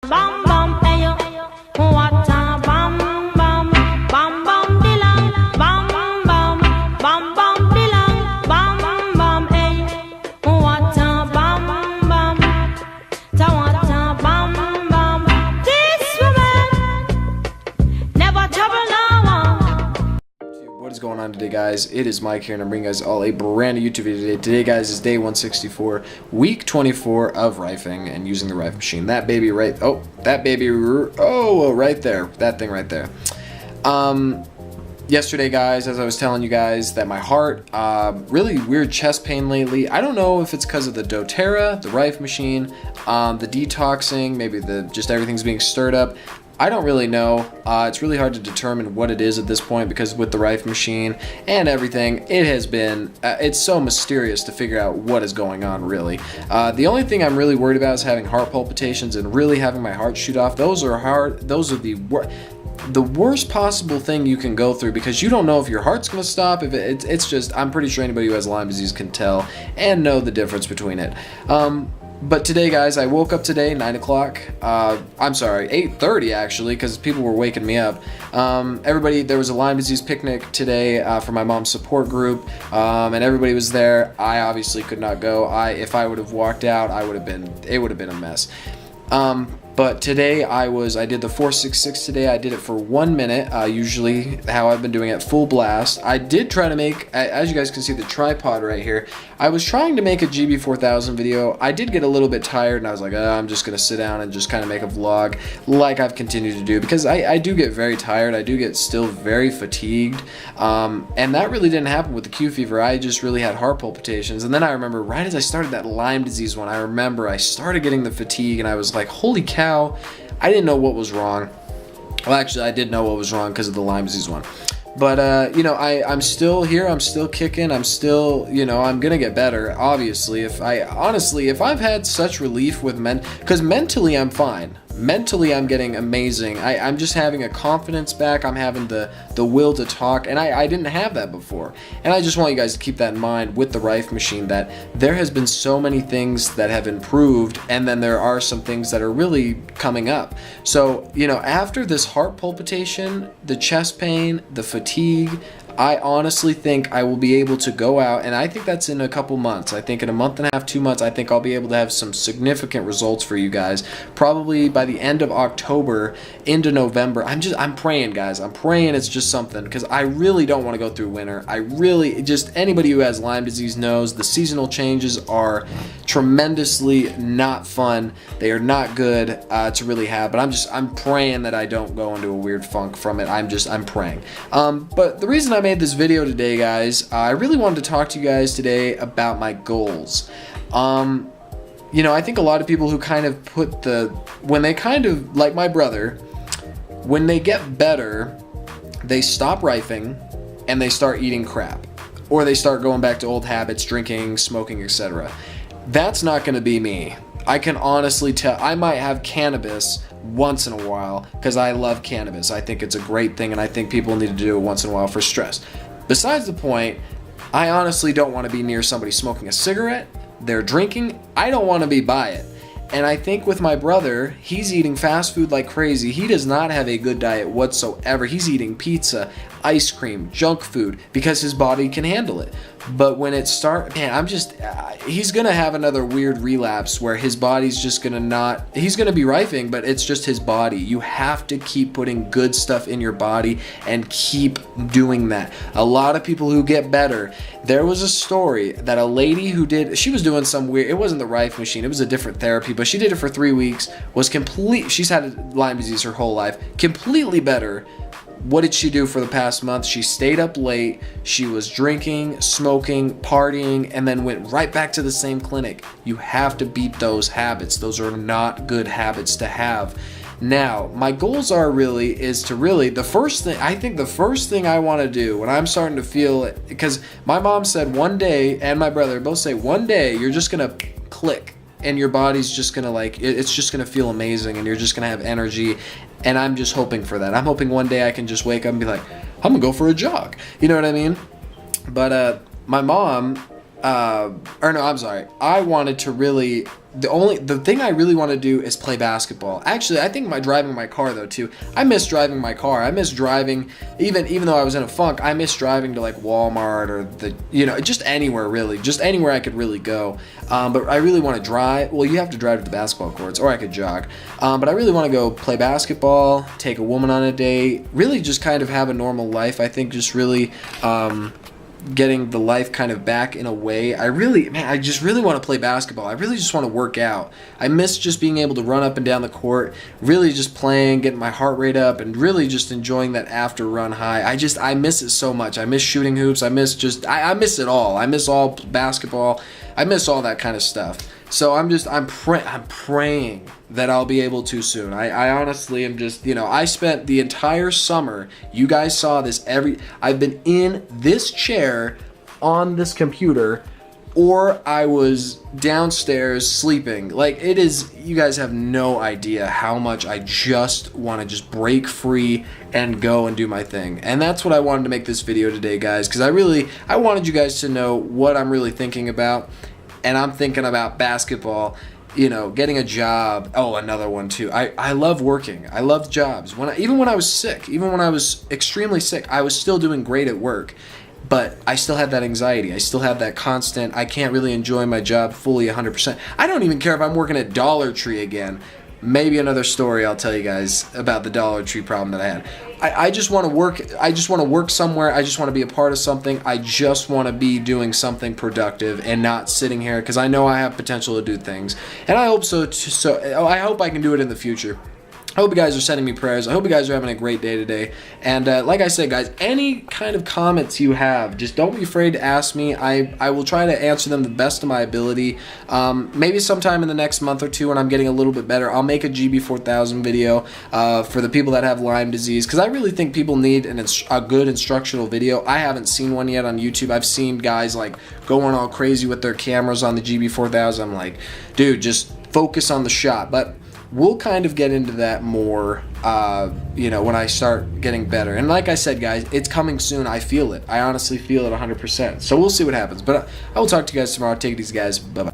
bam bam, hey yo. What a bam bam, bam bam dilang, bam bam, bam bam dilang, bam bam, hey. What a bam bam, ta what a bam bam. This woman never trouble no one. What is going on today, guys? It is Mike here, and I'm bringing you guys all a brand new YouTube video today. Today, guys, is day 164, week 24 of rifing and using the rife machine. That baby right, oh, that baby, oh, right there, that thing right there. Yesterday, guys, as I was telling you guys, that my heart, really weird chest pain lately. I don't know if it's because of the doTERRA, the rife machine, the detoxing, maybe just everything's being stirred up. I don't really know. It's really hard to determine what it is at this point, because with the rife machine and everything, it has been, it's so mysterious to figure out what is going on, really. The only thing I'm really worried about is having heart palpitations and really having my heart shoot off. Those are hard. Those are the worst possible thing you can go through, because you don't know if your heart's going to stop. If it's just, I'm pretty sure anybody who has Lyme disease can tell and know the difference between it. But today, guys, I woke up today, 9 o'clock, I'm sorry, 8:30 actually, because people were waking me up. There was a Lyme disease picnic today for my mom's support group, and everybody was there. I obviously could not go. If I would have walked out, it would have been a mess. But today I did the 466 today. I did it for 1 minute, usually how I've been doing it, full blast. I did try to make, as you guys can see the tripod right here, I was trying to make a GB4000 video. I did get a little bit tired, and I was like, I'm just gonna sit down and just kind of make a vlog like I've continued to do, because I do get very tired. I do get still very fatigued, and that really didn't happen with the Q fever. I just really had heart palpitations. And then I remember right as I started that Lyme disease one, I remember I started getting the fatigue, and I was like, holy cow, I didn't know what was wrong. Well, actually, I did know what was wrong because of the Lyme disease one. But, you know, I'm still here. I'm still kicking. I'm still, you know, I'm going to get better, obviously. If I've had such relief with because mentally I'm fine. Mentally, I'm getting amazing. I'm just having a confidence back. I'm having the will to talk, and I didn't have that before. And I just want you guys to keep that in mind with the rife machine, that there has been so many things that have improved, and then there are some things that are really coming up. So, you know, after this heart palpitation, the chest pain, the fatigue, I honestly think I will be able to go out, and I think that's in a couple months. I think in a month and a half, 2 months, I think I'll be able to have some significant results for you guys. Probably by the end of October into November. I'm praying, guys. I'm praying it's just something, because I really don't want to go through winter. Anybody who has Lyme disease knows the seasonal changes are tremendously not fun. They are not good to really have, but I'm praying that I don't go into a weird funk from it. I'm praying. But the reason I made this video today, guys, I really wanted to talk to you guys today about my goals. You know, I think a lot of people who kind of when they kind of, like my brother, when they get better, they stop rifing and they start eating crap, or they start going back to old habits, drinking, smoking, etc. That's not going to be me. I can honestly tell. I might have cannabis once in a while because I love cannabis. I think it's a great thing, and I think people need to do it once in a while for stress. Besides the point, I honestly don't want to be near somebody smoking a cigarette. They're drinking. I don't want to be by it. And I think with my brother, he's eating fast food like crazy. He does not have a good diet whatsoever. He's eating pizza, ice cream, junk food, because his body can handle it. But when it starts, man, he's going to have another weird relapse where his body's just going to he's going to be rifing, but it's just his body. You have to keep putting good stuff in your body and keep doing that. A lot of people who get better, there was a story that a lady she was doing some weird, it wasn't the rife machine, it was a different therapy, but she did it for 3 weeks, she's had Lyme disease her whole life, completely better. What did she do for the past month? She stayed up late, she was drinking, smoking, partying, and then went right back to the same clinic. You have to beat those habits. Those are not good habits to have. Now, my goals the first thing I want to do when I'm starting to feel it, because my mom said one day, and my brother both say one day, you're just going to click. And your body's just gonna it's just gonna feel amazing, and you're just gonna have energy, and I'm just hoping for that. I'm hoping one day I can just wake up and be like, I'm gonna go for a jog. You know what I mean? But my mom, I wanted to really the thing I really want to do is play basketball. Actually, I think driving my car though too. I miss driving my car. I miss driving, even though I was in a funk, I miss driving to like Walmart or just anywhere really, just anywhere I could really go. But I really want to drive. Well, you have to drive to the basketball courts, or I could jog. But I really want to go play basketball, take a woman on a date, really just kind of have a normal life. I think just really getting the life kind of back in a way. I just really want to play basketball. I really just want to work out. I miss just being able to run up and down the court, really just playing, getting my heart rate up, and really just enjoying that after run high. I miss it so much. I miss shooting hoops. I miss it all. I miss all basketball. I miss all that kind of stuff. So I'm praying that I'll be able to soon. I honestly am just, I spent the entire summer, you guys saw this, I've been in this chair on this computer, or I was downstairs sleeping. Like, it is, you guys have no idea how much I just want to just break free and go and do my thing. And that's what I wanted to make this video today, guys, because I wanted you guys to know what I'm really thinking about. And I'm thinking about basketball, getting a job. Oh, another one too. I love working. I love jobs. Even when I was sick, even when I was extremely sick, I was still doing great at work. But I still have that anxiety. I still have that constant, I can't really enjoy my job fully 100%. I don't even care if I'm working at Dollar Tree again. Maybe another story I'll tell you guys about the Dollar Tree problem that I had. I just want to work. I just want to work somewhere. I just want to be a part of something. I just want to be doing something productive and not sitting here, because I know I have potential to do things, and I hope so. I hope I can do it in the future. I hope you guys are sending me prayers. I hope you guys are having a great day today. And like I said, guys, any kind of comments you have, just don't be afraid to ask me. I will try to answer them the best of my ability. Maybe sometime in the next month or two when I'm getting a little bit better, I'll make a GB4000 video for the people that have Lyme disease, because I really think people need a good instructional video. I haven't seen one yet on YouTube. I've seen guys like going all crazy with their cameras on the GB4000. I'm like, dude, just focus on the shot. But we'll kind of get into that more, when I start getting better. And like I said, guys, it's coming soon. I feel it. I honestly feel it 100%. So we'll see what happens. But I will talk to you guys tomorrow. Take it easy, guys. Bye-bye.